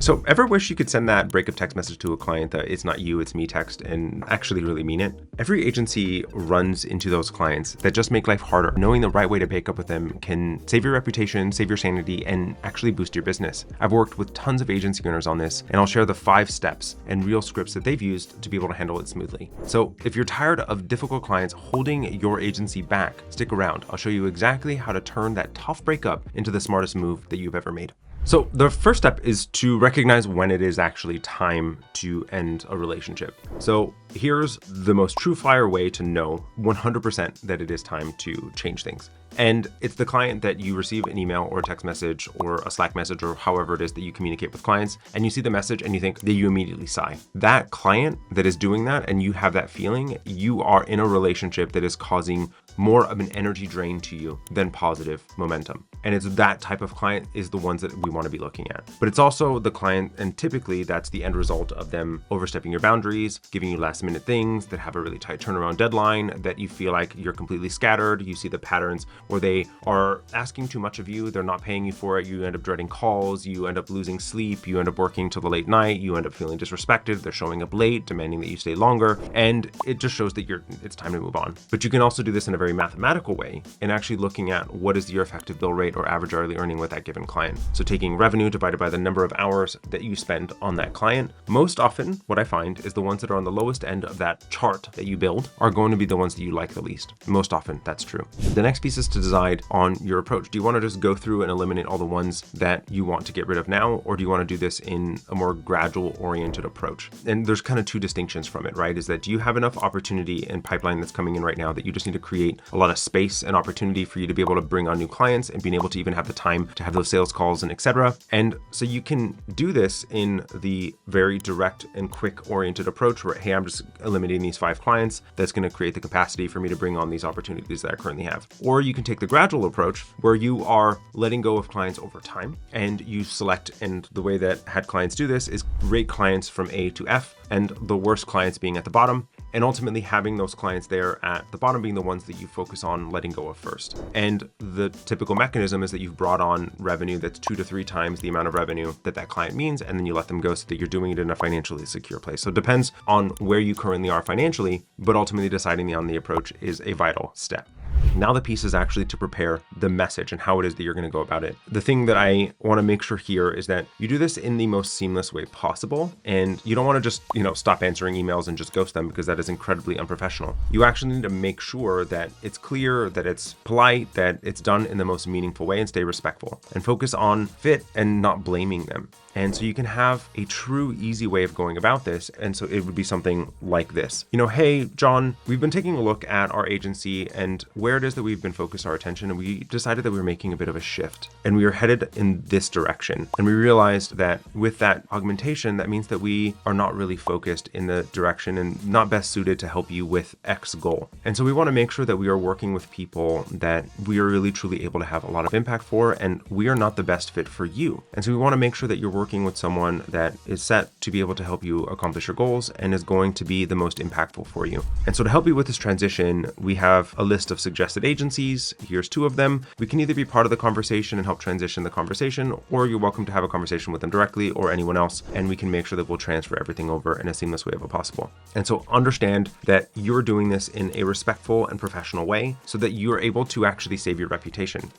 So ever wish you could send that breakup text message to a client that it's not you, it's me text and actually really mean it? Every agency runs into those clients that just make life harder. Knowing the right way to break up with them can save your reputation, save your sanity, and actually boost your business. I've worked with tons of agency owners on this, and I'll share the 5 steps and real scripts that they've used to be able to handle it smoothly. So if you're tired of difficult clients holding your agency back, stick around. I'll show you exactly how to turn that tough breakup into the smartest move that you've ever made. So the first step is to recognize when it is actually time to end a relationship. So here's the most true-fire way to know 100% that it is time to change things. And it's the client that you receive an email or a text message or a Slack message or however it is that you communicate with clients, and you see the message and you think that you immediately sigh. That client that is doing that and you have that feeling, you are in a relationship that is causing more of an energy drain to you than positive momentum. And it's that type of client is the ones that we want to be looking at. But it's also the client, and typically that's the end result of them overstepping your boundaries, giving you last minute things that have a really tight turnaround deadline, that you feel like you're completely scattered. You see the patterns where they are asking too much of you, they're not paying you for it, you end up dreading calls, you end up losing sleep, you end up working till the late night, you end up feeling disrespected, they're showing up late, demanding that you stay longer, and it just shows that it's time to move on. But you can also do this in a very mathematical way and actually looking at what is your effective bill rate or average hourly earning with that given client. So taking revenue divided by the number of hours that you spend on that client. Most often what I find is the ones that are on the lowest end of that chart that you build are going to be the ones that you like the least. Most often that's true. The next piece is to decide on your approach. Do you want to just go through and eliminate all the ones that you want to get rid of now, or do you want to do this in a more gradual oriented approach? And there's kind of 2 distinctions from it, right? Is that do you have enough opportunity and pipeline that's coming in right now that you just need to create a lot of space and opportunity for you to be able to bring on new clients and being able to even have the time to have those sales calls and etc. And so you can do this in the very direct and quick oriented approach where, hey, I'm just eliminating these 5 clients. That's going to create the capacity for me to bring on these opportunities that I currently have. Or you can take the gradual approach where you are letting go of clients over time and you select, and the way that had clients do this is rate clients from A to F and the worst clients being at the bottom, and ultimately having those clients there at the bottom being the ones that you focus on letting go of first. And the typical mechanism is that you've brought on revenue that's 2 to 3 times the amount of revenue that that client means, and then you let them go so that you're doing it in a financially secure place. So it depends on where you currently are financially, but ultimately deciding on the approach is a vital step. Now the piece is actually to prepare the message and how it is that you're going to go about it. The thing that I want to make sure here is that you do this in the most seamless way possible. And you don't want to just, stop answering emails and just ghost them, because that is incredibly unprofessional. You actually need to make sure that it's clear, that it's polite, that it's done in the most meaningful way, and stay respectful and focus on fit and not blaming them. And so you can have a true, easy way of going about this. And so it would be something like this. Hey, John, we've been taking a look at our agency and where it is that we've been focused our attention, and we decided that we were making a bit of a shift and we were headed in this direction. And we realized that with that augmentation, that means that we are not really focused in the direction and not best suited to help you with X goal. And so we want to make sure that we are working with people that we are really truly able to have a lot of impact for, and we are not the best fit for you. And so we want to make sure that you're working with someone that is set to be able to help you accomplish your goals and is going to be the most impactful for you. And so to help you with this transition, we have a list of suggested agencies. Here's 2 of them. We can either be part of the conversation and help transition the conversation, or you're welcome to have a conversation with them directly or anyone else, and we can make sure that we'll transfer everything over in a seamless way of possible. And so understand that you're doing this in a respectful and professional way so that you're able to actually save your reputation.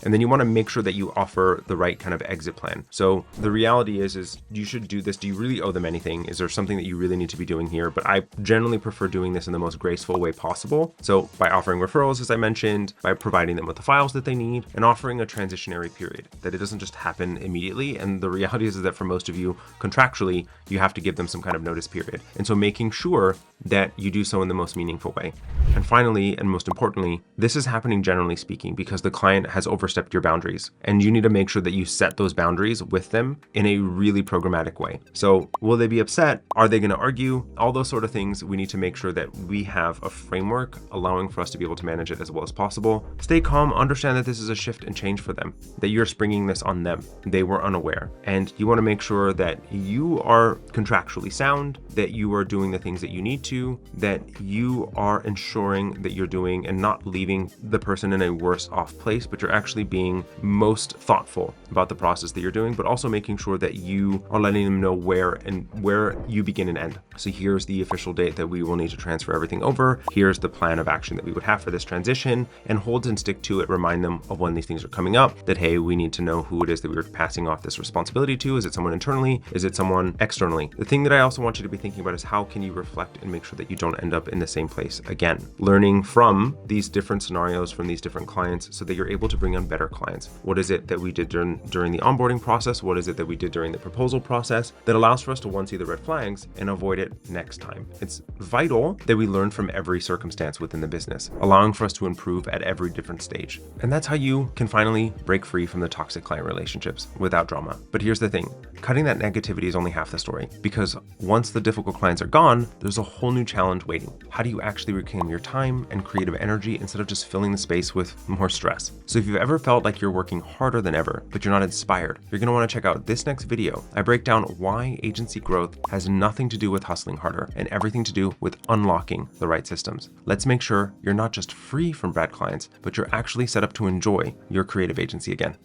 And then you want to make sure that you offer the right kind of exit plan. So the reality is you should do this. Do you really owe them anything? Is there something that you really need to be doing here? But I generally prefer doing this in the most graceful way possible. So by offering referrals, as I mentioned, by providing them with the files that they need, and offering a transitionary period, that it doesn't just happen immediately. And the reality is that for most of you, contractually, you have to give them some kind of notice period. And so making sure that you do so in the most meaningful way. And finally, and most importantly, this is happening generally speaking because the client has overstepped your boundaries, and you need to make sure that you set those boundaries with them in a really programmatic way. So will they be upset? Are they going to argue? All those sort of things, we need to make sure that we have a framework allowing for us to be able to manage it as well as possible. Stay calm, understand that this is a shift and change for them, that you're springing this on them. They were unaware. And you want to make sure that you are contractually sound, that you are doing the things that you need to, that you are ensuring that you're doing and not leaving the person in a worse off place, but you're actually actually being most thoughtful about the process that you're doing, but also making sure that you are letting them know where you begin and end. So here's the official date that we will need to transfer everything over. Here's the plan of action that we would have for this transition, and hold and stick to it. Remind them of when these things are coming up, that, hey, we need to know who it is that we were passing off this responsibility to. Is it someone internally? Is it someone externally? The thing that I also want you to be thinking about is how can you reflect and make sure that you don't end up in the same place again. Learning from these different scenarios, from these different clients, so that you're able to bring on better clients. What is it that we did during the onboarding process? What is it that we did during the proposal process that allows for us to see the red flags and avoid it next time? It's vital that we learn from every circumstance within the business, allowing for us to improve at every different stage. And that's how you can finally break free from the toxic client relationships without drama. But here's the thing, cutting that negativity is only half the story, because once the difficult clients are gone, there's a whole new challenge waiting. How do you actually reclaim your time and creative energy instead of just filling the space with more stress? So if you've ever felt like you're working harder than ever, but you're not inspired, you're going to want to check out this next video. I break down why agency growth has nothing to do with hustling harder and everything to do with unlocking the right systems. Let's make sure you're not just free from bad clients, but you're actually set up to enjoy your creative agency again.